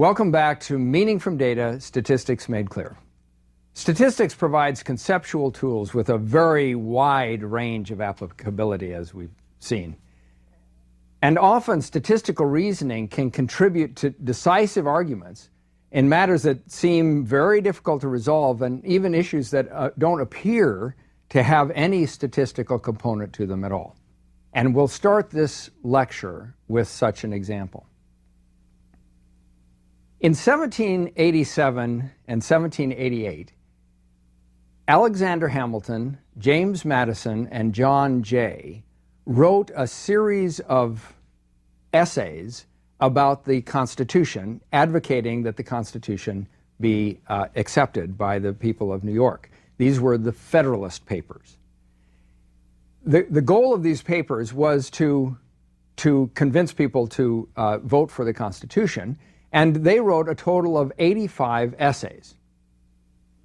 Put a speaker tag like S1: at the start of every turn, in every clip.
S1: Welcome back to Meaning from Data, Statistics Made Clear. Statistics provides conceptual tools with a very wide range of applicability, as we've seen. And often statistical reasoning can contribute to decisive arguments in matters that seem very difficult to resolve, and even issues that don't appear to have any statistical component to them at all. And we'll start this lecture with such an example. In 1787 and 1788, Alexander Hamilton, James Madison, and John Jay wrote a series of essays about the Constitution, advocating that the Constitution be accepted by the people of New York. These were the Federalist Papers. The goal of these papers was to convince people to vote for the Constitution, and they wrote a total of 85 essays.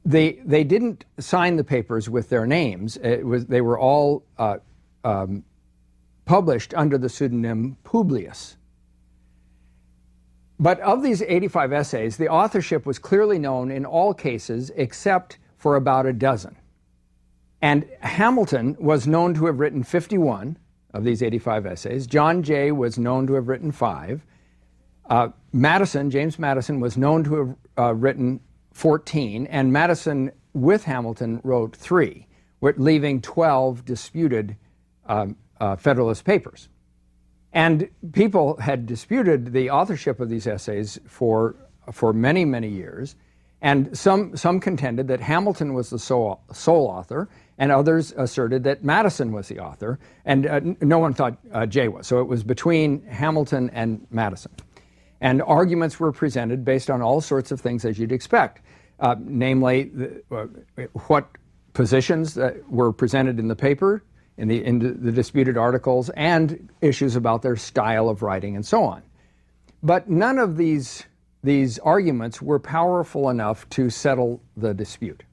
S1: They didn't sign the papers with their names. They were all published under the pseudonym Publius. But of these 85 essays, the authorship was clearly known in all cases except for about a dozen. And Hamilton was known to have written 51 of these 85 essays. John Jay was known to have written 5. James Madison, was known to have written 14, and Madison with Hamilton wrote 3, leaving 12 disputed Federalist Papers. And people had disputed the authorship of these essays for many, many years, and some contended that Hamilton was the sole author, and others asserted that Madison was the author, and no one thought Jay was. So it was between Hamilton and Madison. And arguments were presented based on all sorts of things as you'd expect, namely what positions that were presented in the paper, in the disputed articles, and issues about their style of writing and so on. But none of these arguments were powerful enough to settle the dispute.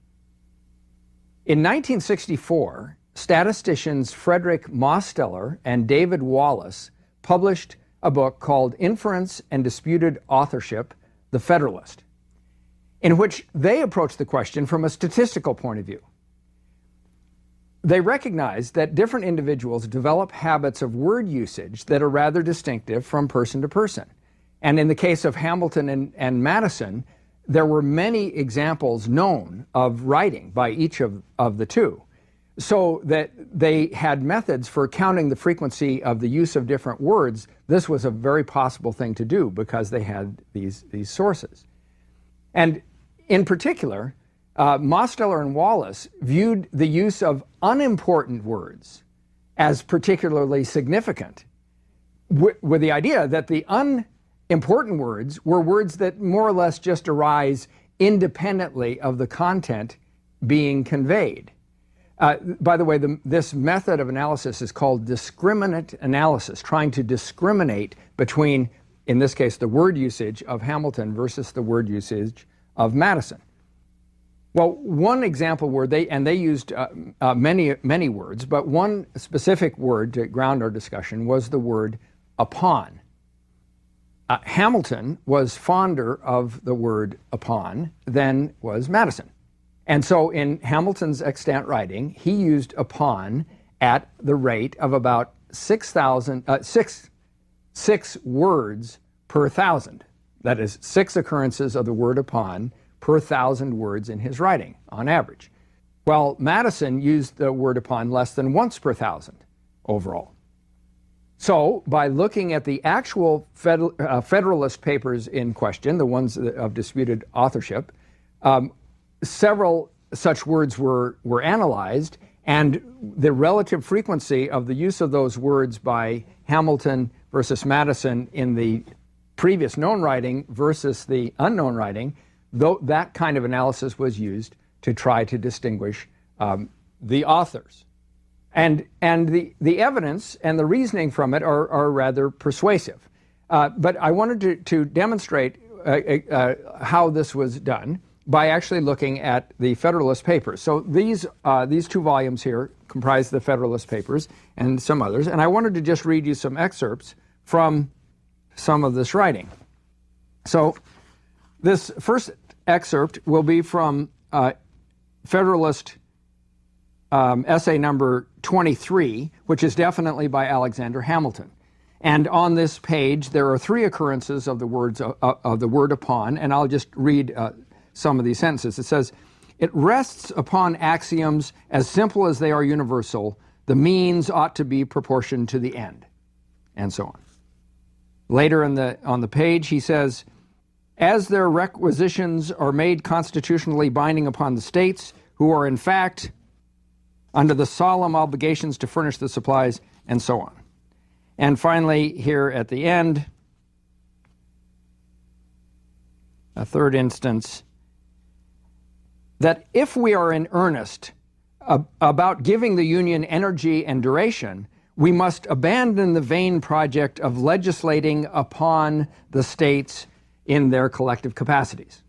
S1: In 1964, statisticians Frederick Mosteller and David Wallace published a book called Inference and Disputed Authorship, The Federalist, in which they approached the question from a statistical point of view. They recognized that different individuals develop habits of word usage that are rather distinctive from person to person. And in the case of Hamilton and Madison, there were many examples known of writing by each of the two, so that they had methods for counting the frequency of the use of different words. This was a very possible thing to do because they had these sources. And in particular, Mosteller and Wallace viewed the use of unimportant words as particularly significant, with the idea that the unimportant words were words that more or less just arise independently of the content being conveyed. By the way, this method of analysis is called discriminant analysis, trying to discriminate between, in this case, the word usage of Hamilton versus the word usage of Madison. Well, one example word, they used many words, but one specific word to ground our discussion was the word upon. Hamilton was fonder of the word upon than was Madison. And so in Hamilton's extant writing, he used upon at the rate of about 6 words per 1,000. That is 6 occurrences of the word upon per 1,000 words in his writing, on average. Well, Madison used the word upon less than once per 1,000 overall. So by looking at the actual Federalist Papers in question, the ones of disputed authorship, several such words were analyzed, and the relative frequency of the use of those words by Hamilton versus Madison in the previous known writing versus the unknown writing, though that kind of analysis was used to try to distinguish the authors. And the evidence and the reasoning from it are rather persuasive. But I wanted to demonstrate how this was done by actually looking at the Federalist Papers. So these 2 volumes here comprise the Federalist Papers and some others, and I wanted to just read you some excerpts from some of this writing. So This first excerpt will be from Federalist essay number 23, which is definitely by Alexander Hamilton. And on this page, there are three occurrences of the word upon, and I'll just read some of these sentences. It says, "It rests upon axioms as simple as they are universal. The means ought to be proportioned to the end," and so on. Later on the page, he says, "As their requisitions are made constitutionally binding upon the states, who are in fact under the solemn obligations to furnish the supplies," and so on. And finally, here at the end, a third instance, that if we are in earnest about giving the Union energy and duration, we must abandon the vain project of legislating upon the states in their collective capacities.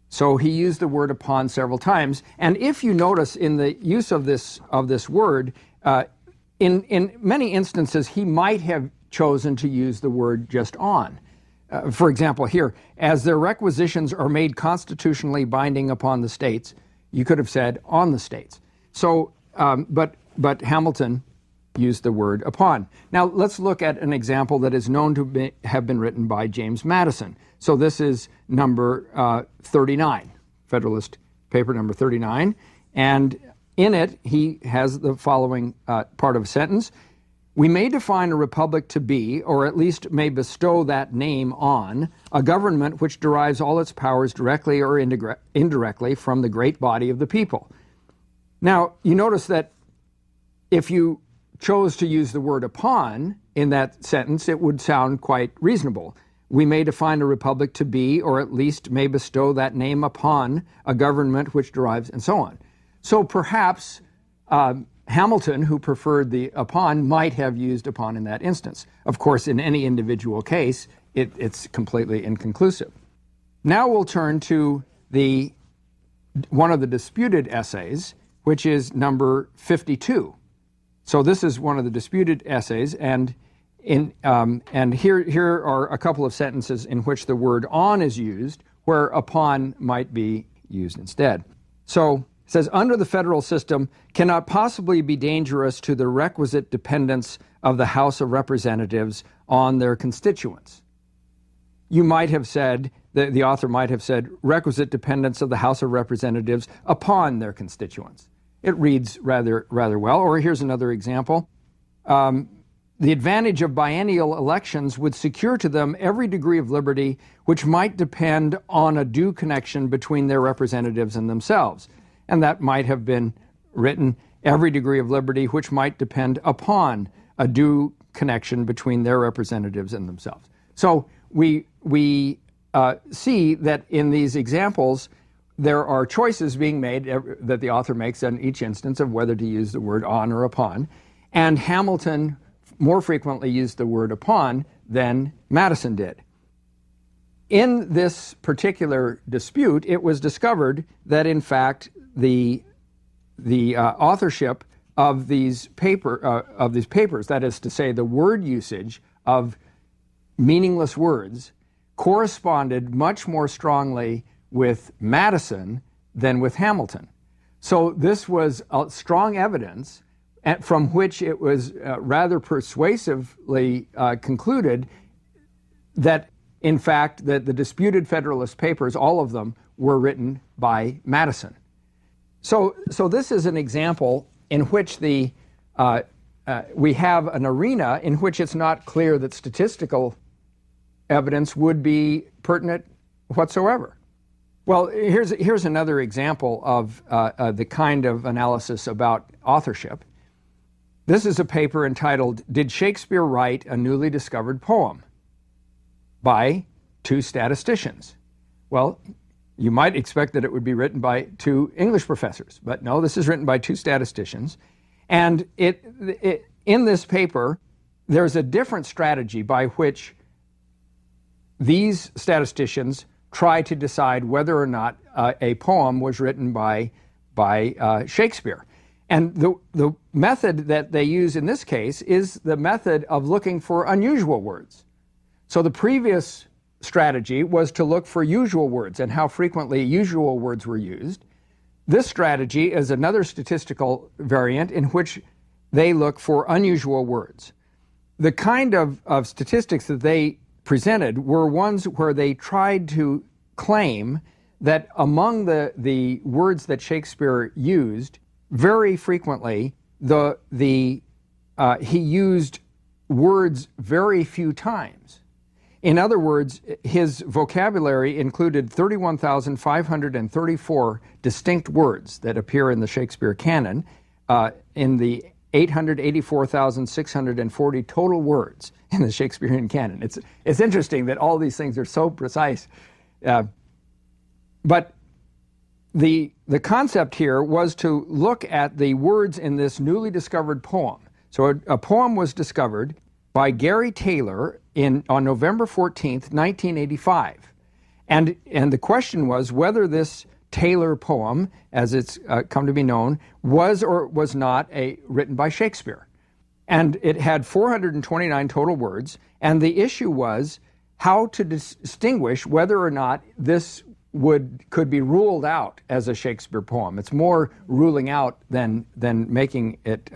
S1: So he used the word upon several times. And if you notice in the use of this word, in many instances, he might have chosen to use the word just on. For example, here, "As their requisitions are made constitutionally binding upon the states," you could have said "on the states." So, but Hamilton used the word upon. Now, let's look at an example that is known to have been written by James Madison. So this is number 39, Federalist paper number 39, and in it, he has the following part of a sentence. "We may define a republic to be, or at least may bestow that name on, a government which derives all its powers directly or indirectly from the great body of the people." Now, you notice that if you chose to use the word upon in that sentence, it would sound quite reasonable. "We may define a republic to be, or at least may bestow that name upon, a government which derives," and so on. So perhaps Hamilton, who preferred the upon, might have used upon in that instance. Of course, in any individual case, it's completely inconclusive. Now we'll turn to one of the disputed essays, which is number 52. So this is one of the disputed essays, and here are a couple of sentences in which the word on is used, where upon might be used instead. So it says, "Under the federal system cannot possibly be dangerous to the requisite dependence of the House of Representatives on their constituents." You might have said, the author might have said, "requisite dependence of the House of Representatives upon their constituents." It reads rather well. Or here's another example. "The advantage of biennial elections would secure to them every degree of liberty which might depend on a due connection between their representatives and themselves." And that might have been written, "every degree of liberty which might depend upon a due connection between their representatives and themselves." So we see that in these examples, there are choices being made that the author makes in each instance of whether to use the word on or upon. And Hamilton more frequently used the word upon than Madison did. In this particular dispute, it was discovered that, in fact, the authorship of these papers, that is to say, the word usage of meaningless words, corresponded much more strongly with Madison than with Hamilton. So this was strong evidence from which it was rather persuasively concluded that, in fact, that the disputed Federalist Papers, all of them, were written by Madison. So this is an example in which we have an arena in which it's not clear that statistical evidence would be pertinent whatsoever. Well, here's another example of the kind of analysis about authorship. This is a paper entitled, "Did Shakespeare Write a Newly Discovered Poem?" by two statisticians. Well, you might expect that it would be written by two English professors, but no, this is written by two statisticians. And in this paper, there's a different strategy by which these statisticians try to decide whether or not a poem was written by Shakespeare. And the method that they use in this case is the method of looking for unusual words. So the previous strategy was to look for usual words and how frequently usual words were used. This strategy is another statistical variant in which they look for unusual words. The kind of statistics that they presented were ones where they tried to claim that among the words that Shakespeare used, very frequently, he used words very few times. In other words, his vocabulary included 31,534 distinct words that appear in the Shakespeare canon, in the 884,640 total words in the Shakespearean canon. It's interesting that all these things are so precise. But the concept here was to look at the words in this newly discovered poem. So a poem was discovered by Gary Taylor on November 14th, 1985. And the question was whether this Taylor poem, as it's come to be known, was or was not written by Shakespeare. And it had 429 total words, and the issue was how to distinguish whether or not this could be ruled out as a Shakespeare poem. It's more ruling out than making it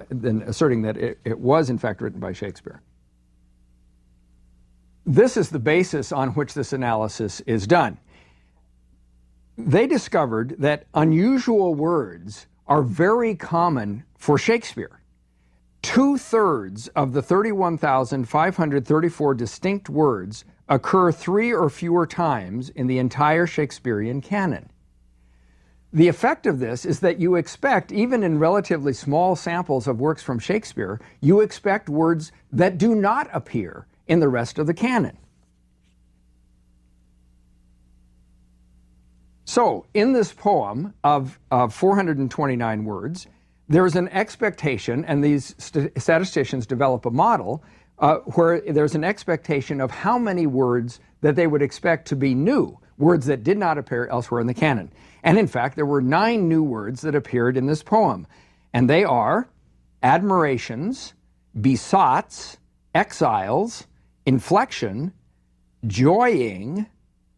S1: than asserting that it was in fact written by Shakespeare. This is the basis on which this analysis is done. They discovered that unusual words are very common for Shakespeare. 2/3 of the 31,534 distinct words occur 3 or fewer times in the entire Shakespearean canon. The effect of this is that you expect, even in relatively small samples of works from Shakespeare, you expect words that do not appear in the rest of the canon. So, in this poem of 429 words, there's an expectation, and these statisticians develop a model where there's an expectation of how many words that they would expect to be new, words that did not appear elsewhere in the canon. And in fact, there were 9 new words that appeared in this poem, and they are admirations, besoughts, exiles, inflection, joying,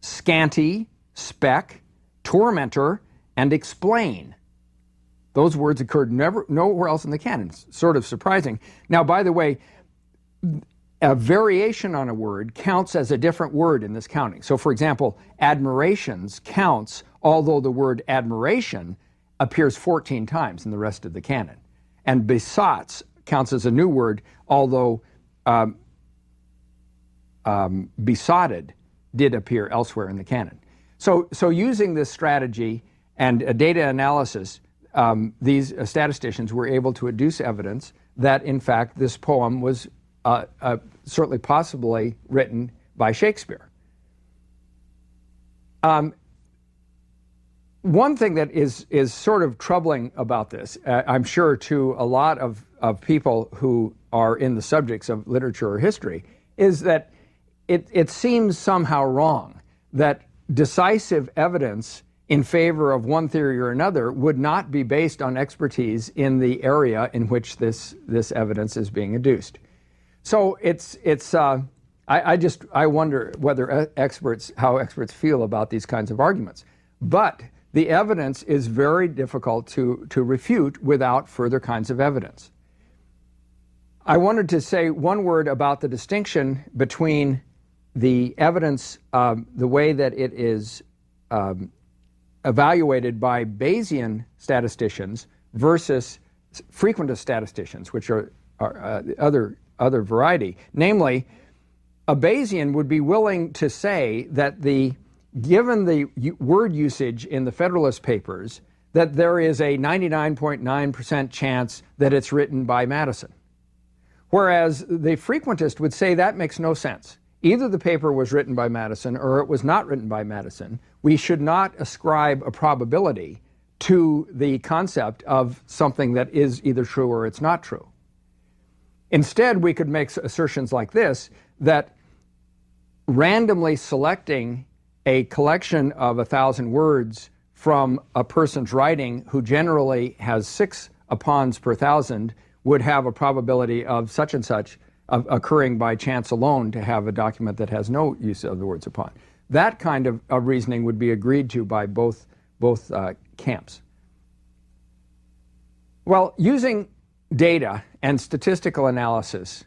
S1: scanty, spec, tormentor, and explain. Those words occurred nowhere else in the canon. It's sort of surprising. Now, by the way, a variation on a word counts as a different word in this counting. So, for example, admirations counts, although the word admiration appears 14 times in the rest of the canon. And besoughts counts as a new word, although besotted did appear elsewhere in the canon. So using this strategy and a data analysis, these statisticians were able to adduce evidence that, in fact, this poem was certainly possibly written by Shakespeare. One thing that is sort of troubling about this, I'm sure to a lot of people who are in the subjects of literature or history, is that it seems somehow wrong that decisive evidence in favor of one theory or another would not be based on expertise in the area in which this evidence is being adduced. So I wonder whether how experts feel about these kinds of arguments. But the evidence is very difficult to refute without further kinds of evidence. I wanted to say one word about the distinction between the evidence, the way that it is evaluated by Bayesian statisticians versus frequentist statisticians, which are other variety. Namely, a Bayesian would be willing to say that given the word usage in the Federalist Papers, that there is a 99.9% chance that it's written by Madison. Whereas the frequentist would say that makes no sense. Either the paper was written by Madison or it was not written by Madison. We should not ascribe a probability to the concept of something that is either true or it's not true. Instead, we could make assertions like this, that randomly selecting a collection of 1,000 words from a person's writing who generally has 6 apons per 1,000 would have a probability of such and such occurring by chance alone to have a document that has no use of the words upon. That kind of reasoning would be agreed to by both camps. Well, using data and statistical analysis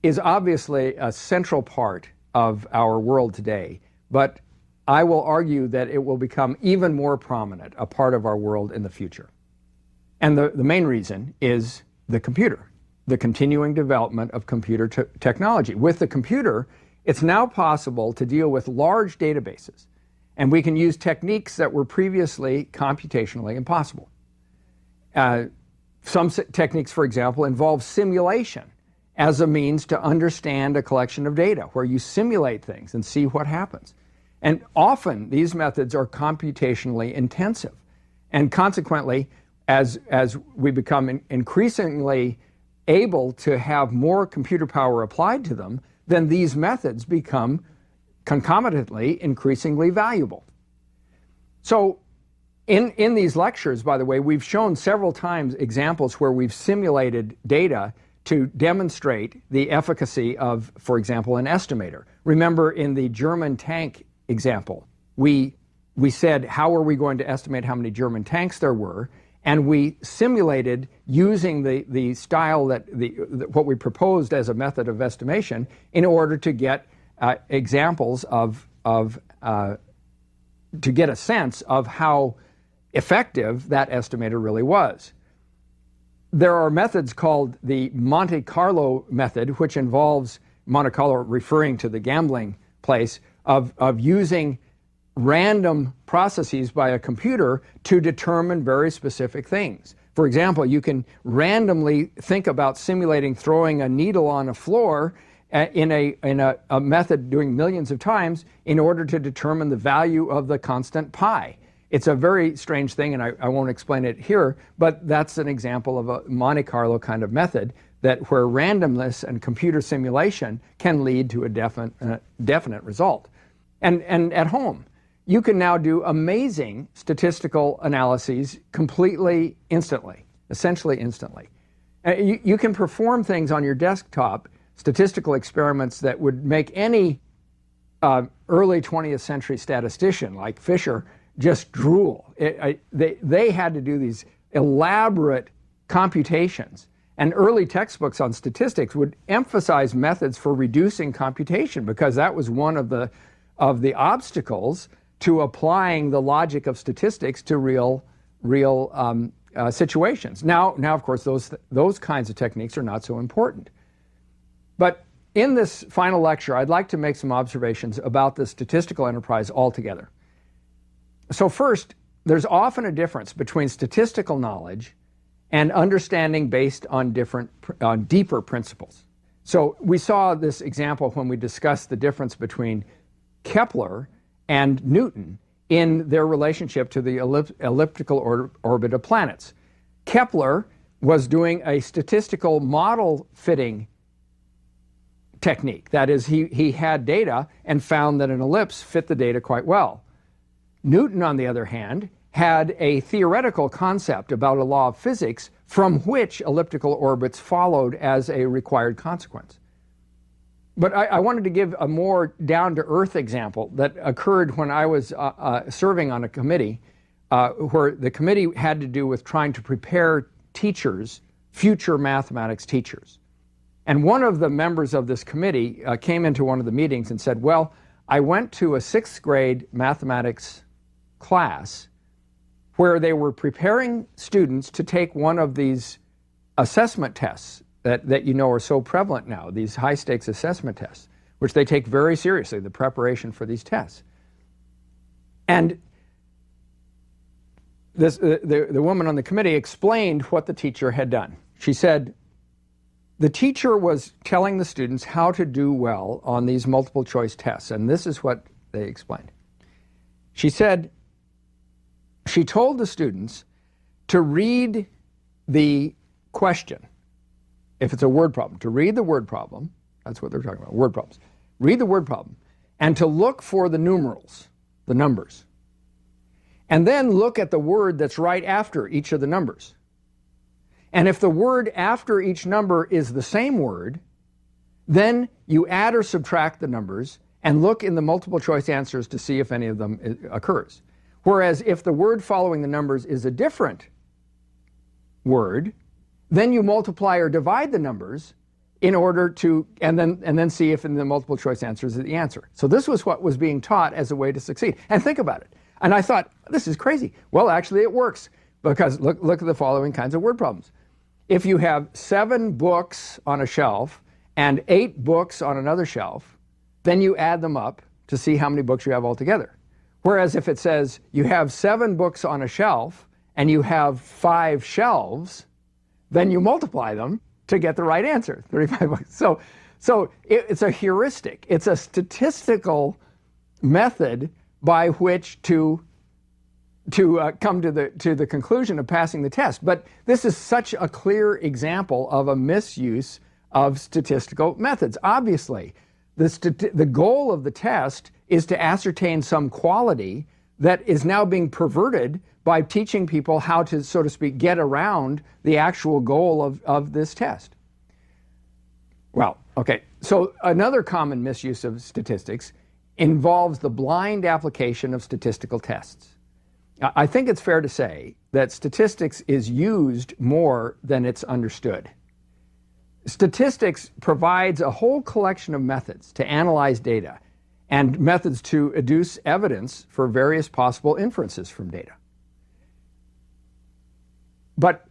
S1: is obviously a central part of our world today, but I will argue that it will become even more prominent, a part of our world in the future. And the main reason is the computer, the continuing development of computer technology. With the computer, it's now possible to deal with large databases, and we can use techniques that were previously computationally impossible. Some techniques, for example, involve simulation as a means to understand a collection of data, where you simulate things and see what happens. And often these methods are computationally intensive. And consequently, as we become increasingly able to have more computer power applied to them, then these methods become concomitantly increasingly valuable. So in these lectures, by the way, we've shown several times examples where we've simulated data to demonstrate the efficacy of, for example, an estimator. Remember in the German tank example, we said, how are we going to estimate how many German tanks there were? And we simulated using the style what we proposed as a method of estimation in order to get examples to get a sense of how effective that estimator really was. There are methods called the Monte Carlo method, which involves Monte Carlo referring to the gambling place of using random processes by a computer to determine very specific things. For example, you can randomly think about simulating throwing a needle on a floor in a method doing millions of times in order to determine the value of the constant pi. It's a very strange thing, and I won't explain it here, but that's an example of a Monte Carlo kind of method where randomness and computer simulation can lead to a definite result. And at home, you can now do amazing statistical analyses completely instantly, essentially instantly. You can perform things on your desktop, statistical experiments that would make any early 20th century statistician like Fisher just drool. They had to do these elaborate computations, and early textbooks on statistics would emphasize methods for reducing computation because that was one of the obstacles to applying the logic of statistics to real situations. Now, of course, those kinds of techniques are not so important. But in this final lecture, I'd like to make some observations about the statistical enterprise altogether. So first, there's often a difference between statistical knowledge and understanding based on deeper principles. So we saw this example when we discussed the difference between Kepler and Newton in their relationship to the elliptical orbit of planets. Kepler was doing a statistical model fitting technique. That is, he had data and found that an ellipse fit the data quite well. Newton, on the other hand, had a theoretical concept about a law of physics from which elliptical orbits followed as a required consequence. But I wanted to give a more down-to-earth example that occurred when I was serving on a committee where the committee had to do with trying to prepare teachers, future mathematics teachers. And one of the members of this committee came into one of the meetings and said, well, I went to a 6th grade mathematics class where they were preparing students to take one of these assessment tests that you know are so prevalent now, these high-stakes assessment tests, which they take very seriously, the preparation for these tests. And the woman on the committee explained what the teacher had done. She said, the teacher was telling the students how to do well on these multiple choice tests, and this is what they explained. She said, she told the students to read the question. If it's a word problem, to read the word problem, that's what they're talking about, word problems. Read the word problem, and to look for the numerals, the numbers. And then look at the word that's right after each of the numbers. And if the word after each number is the same word, Then you add or subtract the numbers and look in the multiple choice answers to see if any of them occurs. Whereas if the word following the numbers is a different word, then you multiply or divide the numbers in order to, and then see if in the multiple choice answers is the answer. So this was what was being taught as a way to succeed. And think about it. And I thought, this is crazy. Well, actually it works, because look at the following kinds of word problems. If you have 7 books on a shelf and 8 books on another shelf, then you add them up to see how many books you have altogether. Whereas if it says you have 7 books on a shelf and you have 5 shelves, then you multiply them to get the right answer, 35 books. So it's a heuristic. It's a statistical method by which to come to the conclusion of passing the test. But this is such a clear example of a misuse of statistical methods. Obviously, the goal of the test is to ascertain some quality that is now being perverted by teaching people how to, so to speak, get around the actual goal of this test. Well, okay, so another common misuse of statistics involves the blind application of statistical tests. I think it's fair to say that statistics is used more than it's understood. Statistics provides a whole collection of methods to analyze data and methods to adduce evidence for various possible inferences from data. But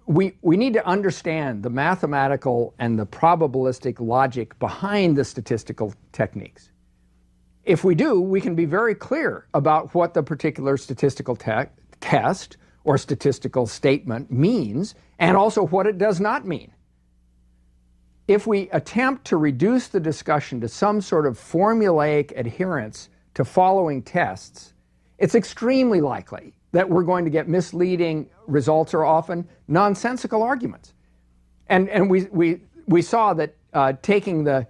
S1: we need to understand the mathematical and the probabilistic logic behind the statistical techniques. If we do, we can be very clear about what the particular statistical test or statistical statement means, and also what it does not mean. If we attempt to reduce the discussion to some sort of formulaic adherence to following tests, it's extremely likely that we're going to get misleading results or often nonsensical arguments. And we saw that taking the,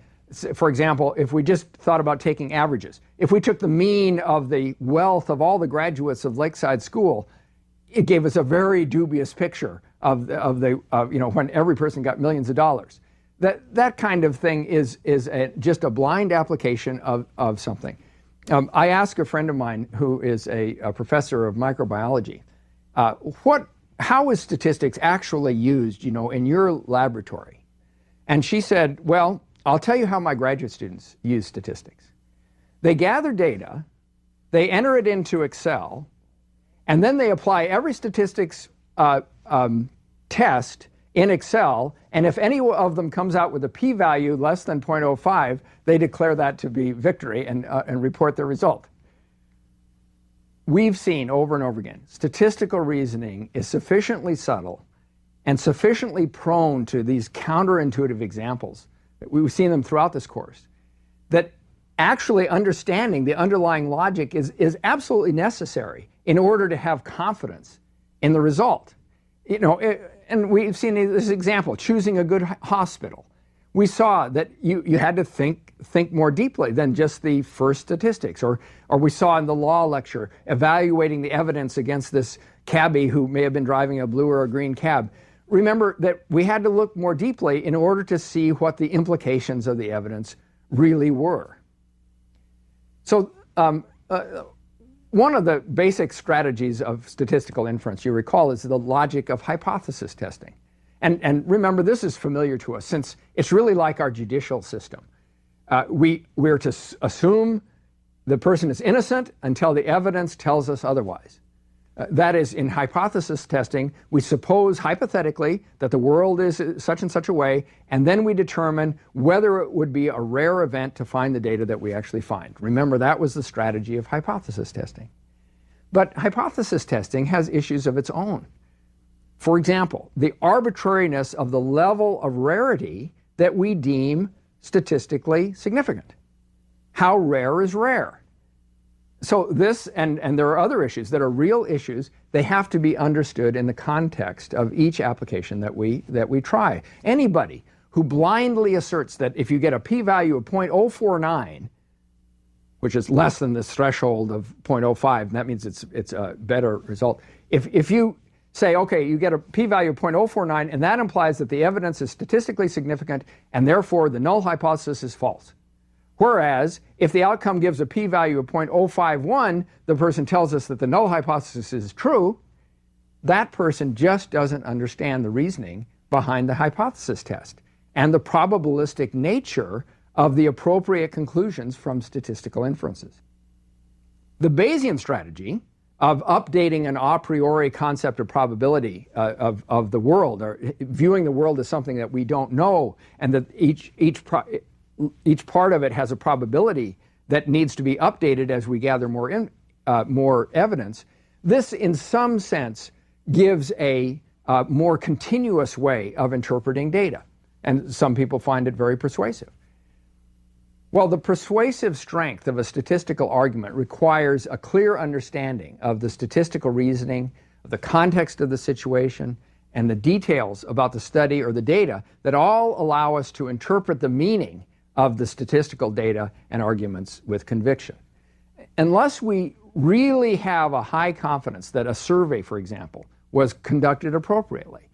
S1: for example, if we just thought about taking averages, if we took the mean of the wealth of all the graduates of Lakeside School, it gave us a very dubious picture of when every person got millions of dollars. That kind of thing is just a blind application of something. I asked a friend of mine who is a professor of microbiology, how is statistics actually used, in your laboratory? And she said, well, I'll tell you how my graduate students use statistics. They gather data, they enter it into Excel, and then they apply every statistics test in Excel, and if any of them comes out with a p-value less than 0.05, they declare that to be victory and report the result. We've seen over and over again, statistical reasoning is sufficiently subtle and sufficiently prone to these counterintuitive examples, we've seen them throughout this course, that actually understanding the underlying logic is absolutely necessary in order to have confidence in the result. And we've seen this example, choosing a good hospital. We saw that you had to think more deeply than just the first statistics, or we saw in the law lecture evaluating the evidence against this cabbie who may have been driving a blue or a green cab. Remember that we had to look more deeply in order to see what the implications of the evidence really were. So one of the basic strategies of statistical inference, you recall, is the logic of hypothesis testing. And remember, this is familiar to us since it's really like our judicial system. We're to assume the person is innocent until the evidence tells us otherwise. That is, in hypothesis testing, we suppose hypothetically that the world is such and such a way, and then we determine whether it would be a rare event to find the data that we actually find. Remember, that was the strategy of hypothesis testing. But hypothesis testing has issues of its own. For example, the arbitrariness of the level of rarity that we deem statistically significant. How rare is rare? So this, and there are other issues that are real issues, they have to be understood in the context of each application that we try. Anybody who blindly asserts that if you get a p-value of 0.049, which is less than this threshold of 0.05, that means it's a better result. If you say, okay, you get a p-value of 0.049, and that implies that the evidence is statistically significant, and therefore the null hypothesis is false. Whereas, if the outcome gives a p-value of 0.051, the person tells us that the null hypothesis is true, that person just doesn't understand the reasoning behind the hypothesis test and the probabilistic nature of the appropriate conclusions from statistical inferences. The Bayesian strategy of updating an a priori concept of probability of the world, or viewing the world as something that we don't know, and that each part of it has a probability that needs to be updated as we gather more evidence. This, in some sense, gives a more continuous way of interpreting data, and some people find it very persuasive. Well, the persuasive strength of a statistical argument requires a clear understanding of the statistical reasoning, of the context of the situation, and the details about the study or the data that all allow us to interpret the meaning of the statistical data and arguments with conviction. Unless we really have a high confidence that a survey, for example, was conducted appropriately,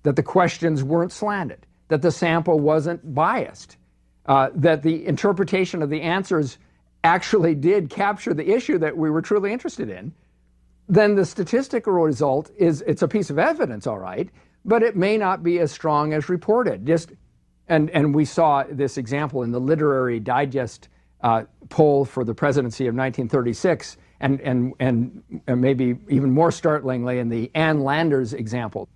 S1: that the questions weren't slanted, that the sample wasn't biased, that the interpretation of the answers actually did capture the issue that we were truly interested in, then the statistical result it's a piece of evidence, all right, but it may not be as strong as reported. And we saw this example in the Literary Digest poll for the presidency of 1936, and maybe even more startlingly in the Ann Landers example.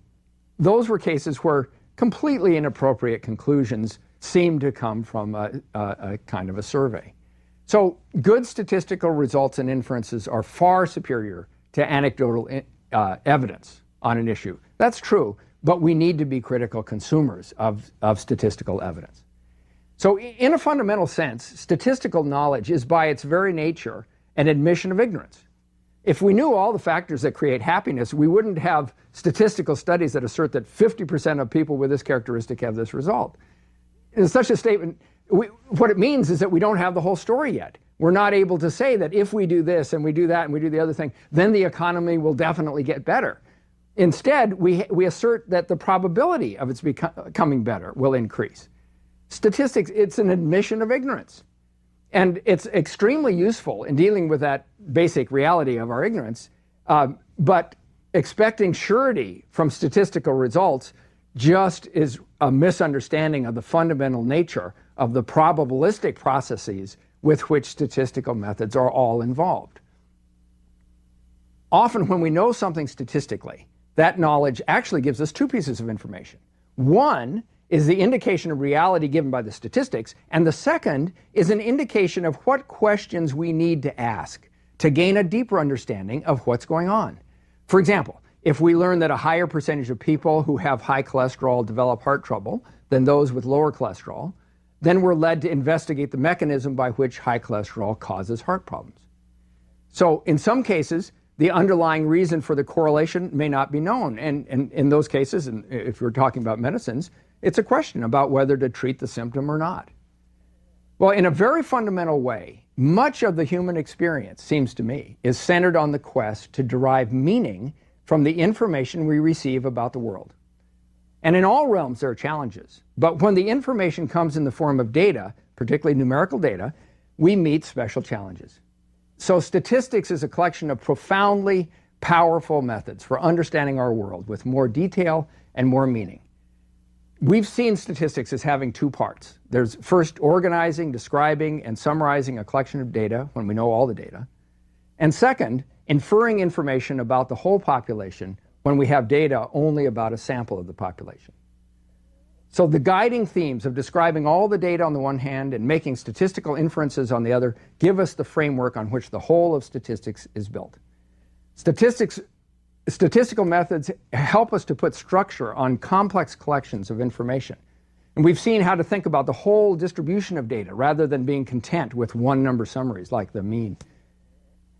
S1: Those were cases where completely inappropriate conclusions seem to come from a kind of a survey. So good statistical results and inferences are far superior to anecdotal evidence on an issue. That's true, but we need to be critical consumers of statistical evidence. So in a fundamental sense, statistical knowledge is by its very nature an admission of ignorance. If we knew all the factors that create happiness, we wouldn't have statistical studies that assert that 50% of people with this characteristic have this result. In such a statement, what it means is that we don't have the whole story yet. We're not able to say that if we do this and we do that and we do the other thing, then the economy will definitely get better. Instead, we assert that the probability of its becoming better will increase. Statistics, it's an admission of ignorance. And it's extremely useful in dealing with that basic reality of our ignorance, but expecting surety from statistical results just is a misunderstanding of the fundamental nature of the probabilistic processes with which statistical methods are all involved. Often when we know something statistically, that knowledge actually gives us two pieces of information. One is the indication of reality given by the statistics, and the second is an indication of what questions we need to ask to gain a deeper understanding of what's going on. For example, if we learn that a higher percentage of people who have high cholesterol develop heart trouble than those with lower cholesterol, then we're led to investigate the mechanism by which high cholesterol causes heart problems. So in some cases, the underlying reason for the correlation may not be known. And in those cases, and if we're talking about medicines, it's a question about whether to treat the symptom or not. Well, in a very fundamental way, much of the human experience, seems to me, is centered on the quest to derive meaning from the information we receive about the world. And in all realms, there are challenges. But when the information comes in the form of data, particularly numerical data, we meet special challenges. So statistics is a collection of profoundly powerful methods for understanding our world with more detail and more meaning. We've seen statistics as having two parts. There's first organizing, describing, and summarizing a collection of data when we know all the data. And second, inferring information about the whole population when we have data only about a sample of the population. So the guiding themes of describing all the data on the one hand and making statistical inferences on the other give us the framework on which the whole of statistics is built. Statistical methods help us to put structure on complex collections of information. And we've seen how to think about the whole distribution of data rather than being content with one number summaries like the mean.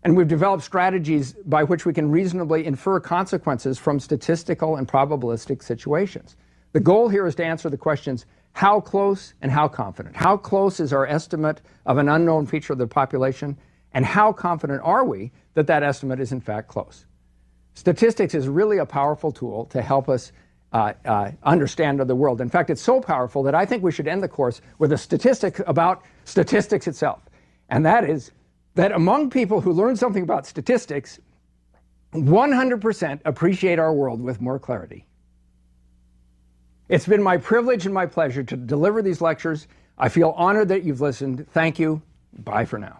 S1: And we've developed strategies by which we can reasonably infer consequences from statistical and probabilistic situations. The goal here is to answer the questions, how close and how confident? How close is our estimate of an unknown feature of the population? And how confident are we that that estimate is in fact close? Statistics is really a powerful tool to help us understand the world. In fact, it's so powerful that I think we should end the course with a statistic about statistics itself. And that is that among people who learn something about statistics, 100% appreciate our world with more clarity. It's been my privilege and my pleasure to deliver these lectures. I feel honored that you've listened. Thank you. Bye for now.